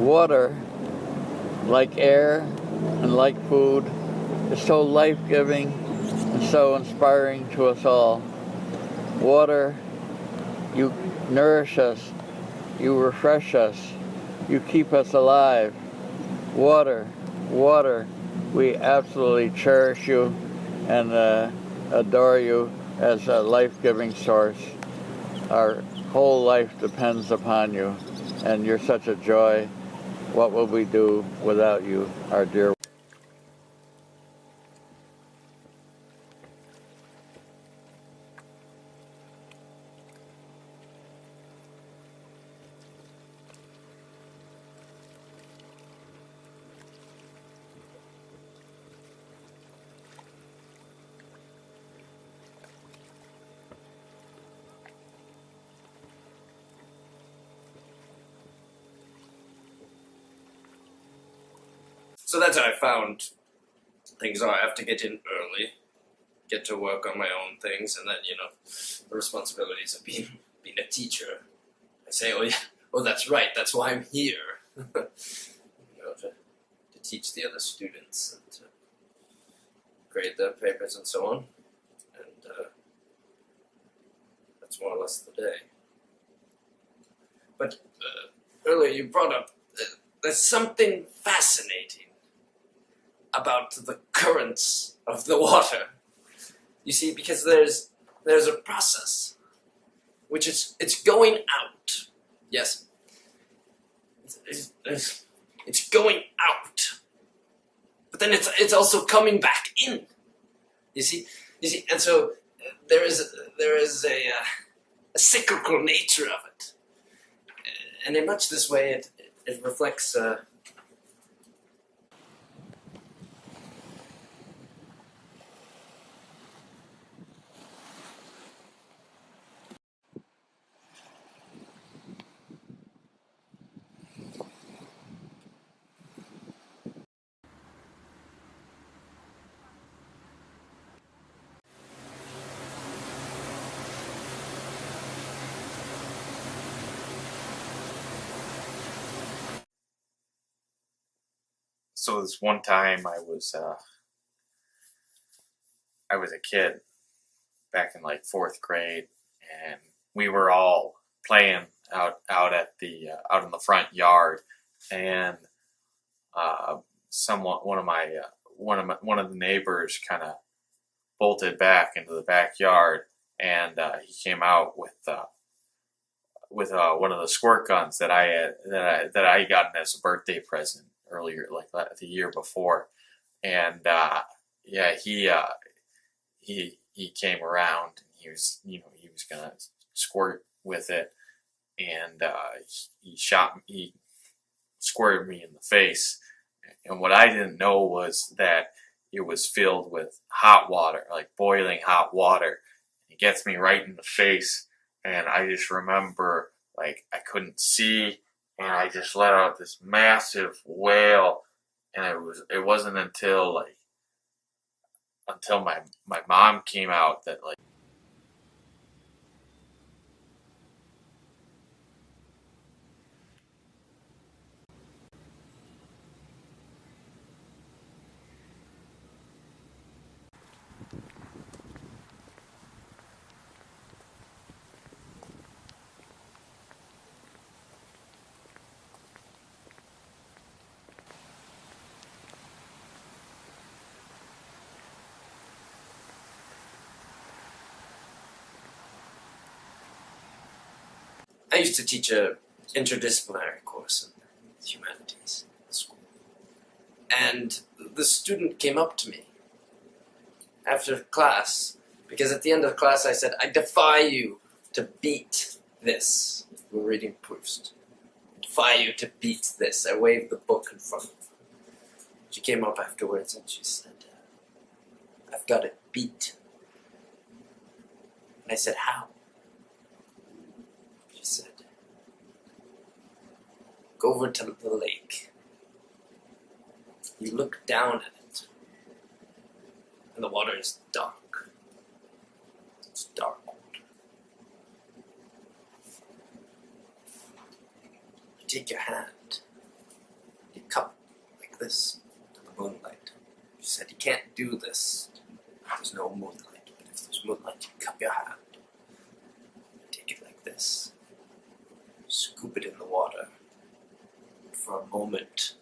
Water, like air and like food, is so life-giving and so inspiring to us all. Water, you nourish us, you refresh us, you keep us alive. Water, water, we absolutely cherish you and adore you as a life-giving source. Our whole life depends upon you, and you're such a joy. What would we do without you, our dear? So that's how I found things are. I have to get in early, get to work on my own things, and then, the responsibilities of being a teacher. I say, oh yeah, oh that's right, that's why I'm here. To teach the other students and to grade their papers and so on. And that's more or less the day. But earlier you brought up there's something fascinating about the currents of the water. You see, because there's a process, which is, it's going out. Yes. It's going out. But then it's also coming back in. You see, and so there is a cyclical nature of it. And in much this way, it reflects So this one time I was a kid back in like 4th grade, and we were all playing out in the front yard, and one of the neighbors kind of bolted back into the backyard, and he came out with one of the squirt guns that I gotten as a birthday present earlier, like the year before, and yeah, he came around. And he was gonna squirt with it, and he squirted me in the face. And what I didn't know was that it was filled with hot water, like boiling hot water. It gets me right in the face, and I just remember, like, I couldn't see, and I just let out this massive wail, and it wasn't until my mom came out that, like, I used to teach a interdisciplinary course in humanities in school. And the student came up to me after class, because at the end of the class I said, I defy you to beat this. We were reading Proust. I defy you to beat this. I waved the book in front of her. She came up afterwards and she said, I've got it beat. And I said, how? She said, go over to the lake. You look down at it, and the water is dark. It's dark water. You take your hand, this to the moonlight. She said, you can't do this. There's no moonlight. But if there's moonlight, you cup your hand. Take it like this. Scoop it in the water. For a moment,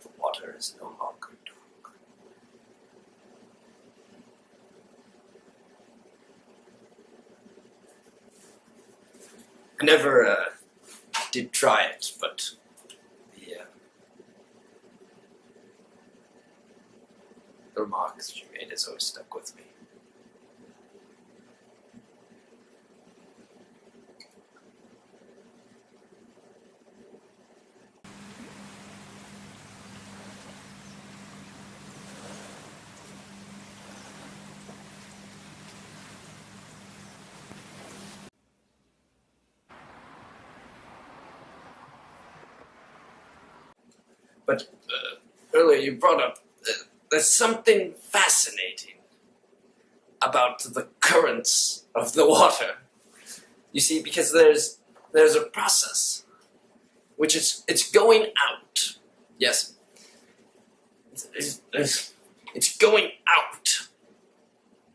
the water is no longer dark. I never did try it, but the remarks she made has always stuck with me. But earlier you brought up there's something fascinating about the currents of the water. You see, because there's a process which it's going out. Yes, it's going out,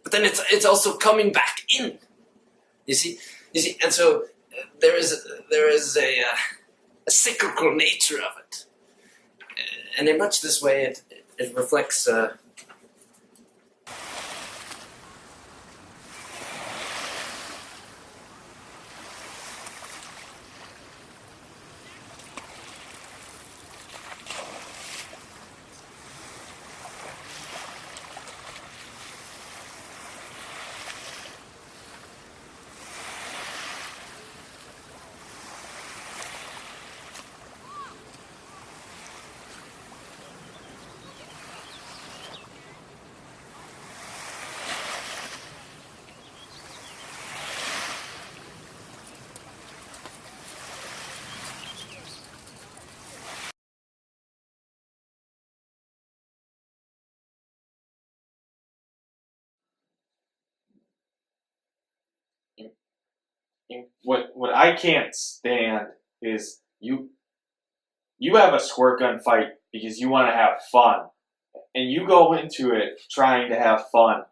but then it's also coming back in. You see, and so there is a cyclical nature of it. And in much this way, it reflects What I can't stand is you have a squirt gun fight because you want to have fun, and you go into it trying to have fun,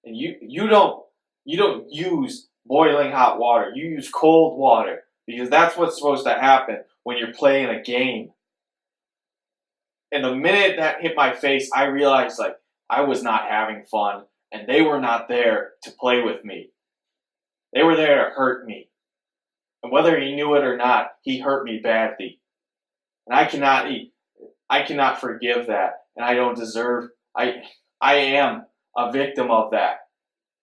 and you don't use boiling hot water. You use cold water because that's what's supposed to happen when you're playing a game. And the minute that hit my face, I realized like I was not having fun, and they were not there to play with me. They were there to hurt me. And whether he knew it or not, he hurt me badly. And I cannot forgive that. And I don't deserve, I am a victim of that.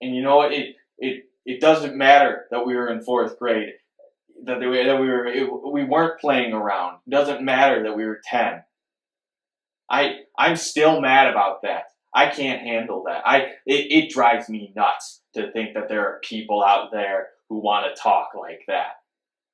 And you know what? It doesn't matter that we were in 4th grade, that we weren't playing around. It doesn't matter that we were 10. I'm still mad about that. I can't handle that. It drives me nuts to think that there are people out there who want to talk like that.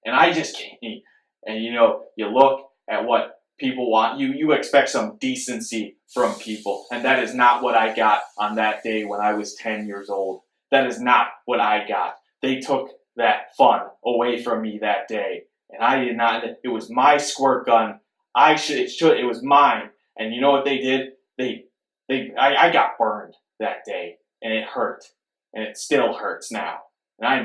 And I just can't. And you know, you look at what people want. You expect some decency from people. And that is not what I got on that day when I was 10 years old. That is not what I got. They took that fun away from me that day. And I did not. It was my squirt gun. It was mine. And you know what they did? I got burned that day, and it hurt, and it still hurts now. And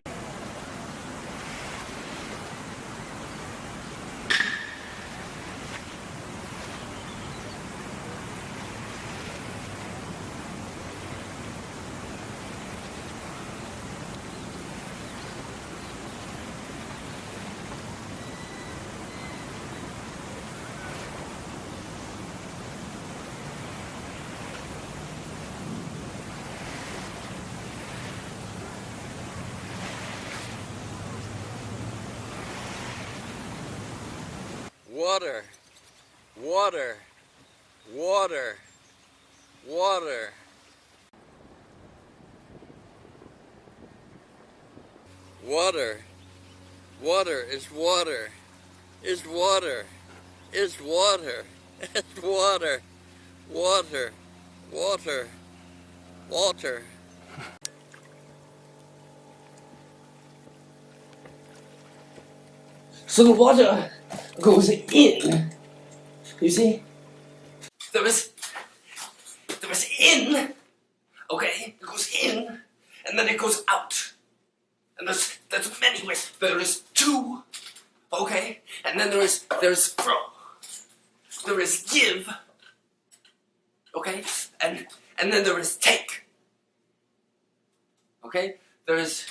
Water, water, water, water. Water, water is water, is water, is water, is water, water, water, water. So the water goes in, You see? There is in, okay? It goes in, and then it goes out. And there's many ways. There is to, okay? And then there's from. There is give, okay? And then there is take. Okay? There's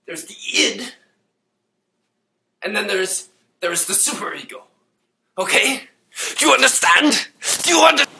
the id, and then there's the superego. Okay? Do you understand? Do you understand?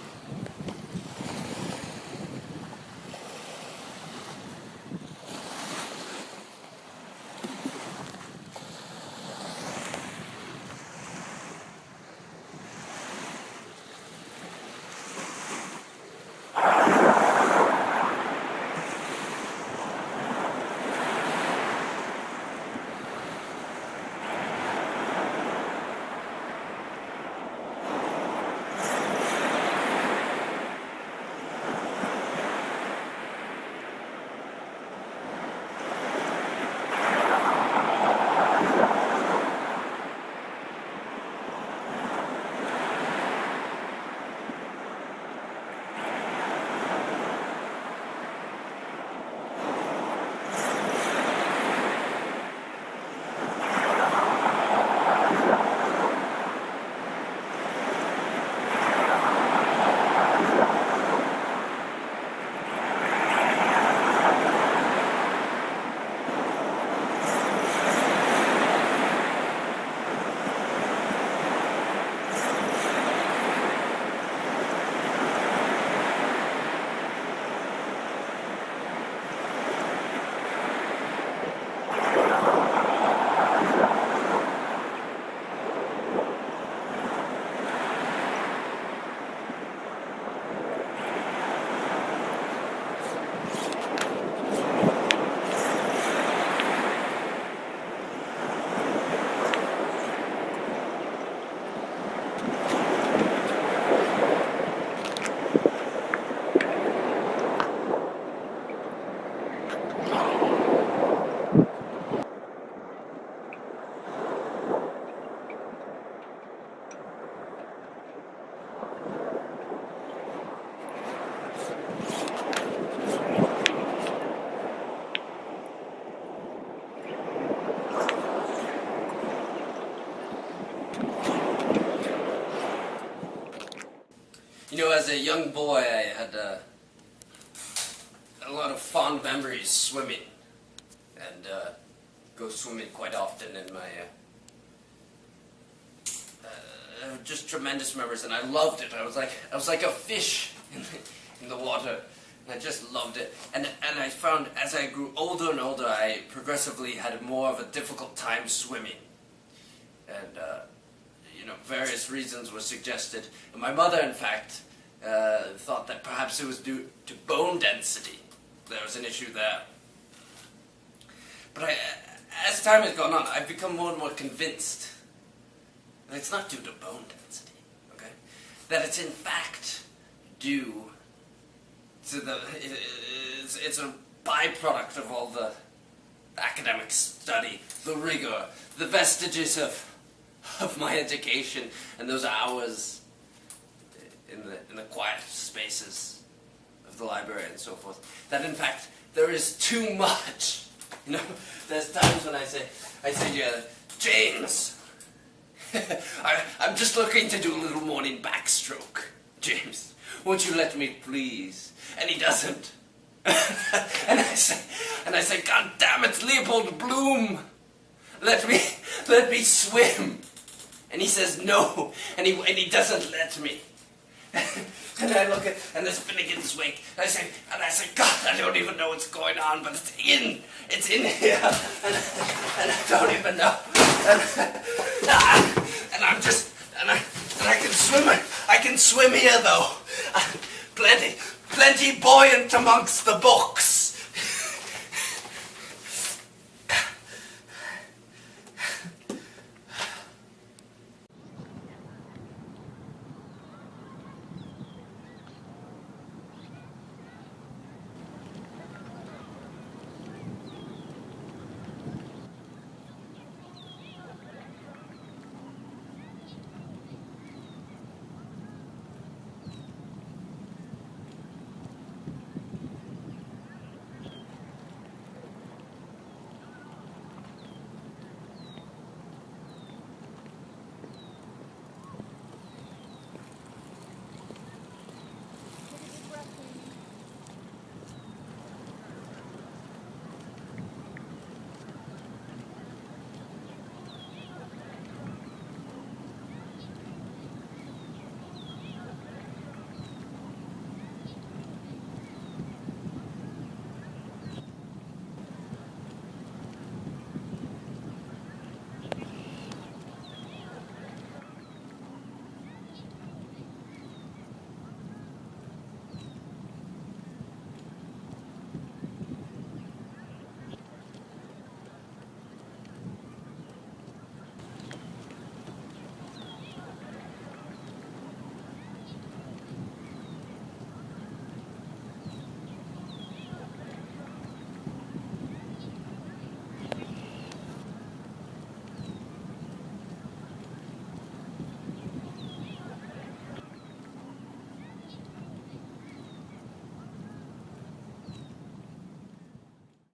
You know, as a young boy, I had a lot of fond memories swimming, and go swimming quite often in my just tremendous memories, and I loved it. I was like a fish in the water, and I just loved it. And I found as I grew older and older, I progressively had more of a difficult time swimming, and you know, various reasons were suggested. And my mother, in fact, thought that perhaps it was due to bone density. There was an issue there. But as time has gone on, I've become more and more convinced that it's not due to bone density, okay? That it's in fact due to it's a byproduct of all the academic study, the rigor, the vestiges of my education, and those hours in the quiet spaces of the library and so forth. That in fact there is too much. You know, there's times when I say to you, James, I'm just looking to do a little morning backstroke. James, won't you let me please? And he doesn't. and I say, God damn it, Leopold Bloom, let me swim. And he says no, and he doesn't let me. And I look at, and there's Finnegan's Wake, and I say, God, I don't even know what's going on, but it's in here, and I don't even know, and I'm just, and I can swim here though, plenty buoyant amongst the books.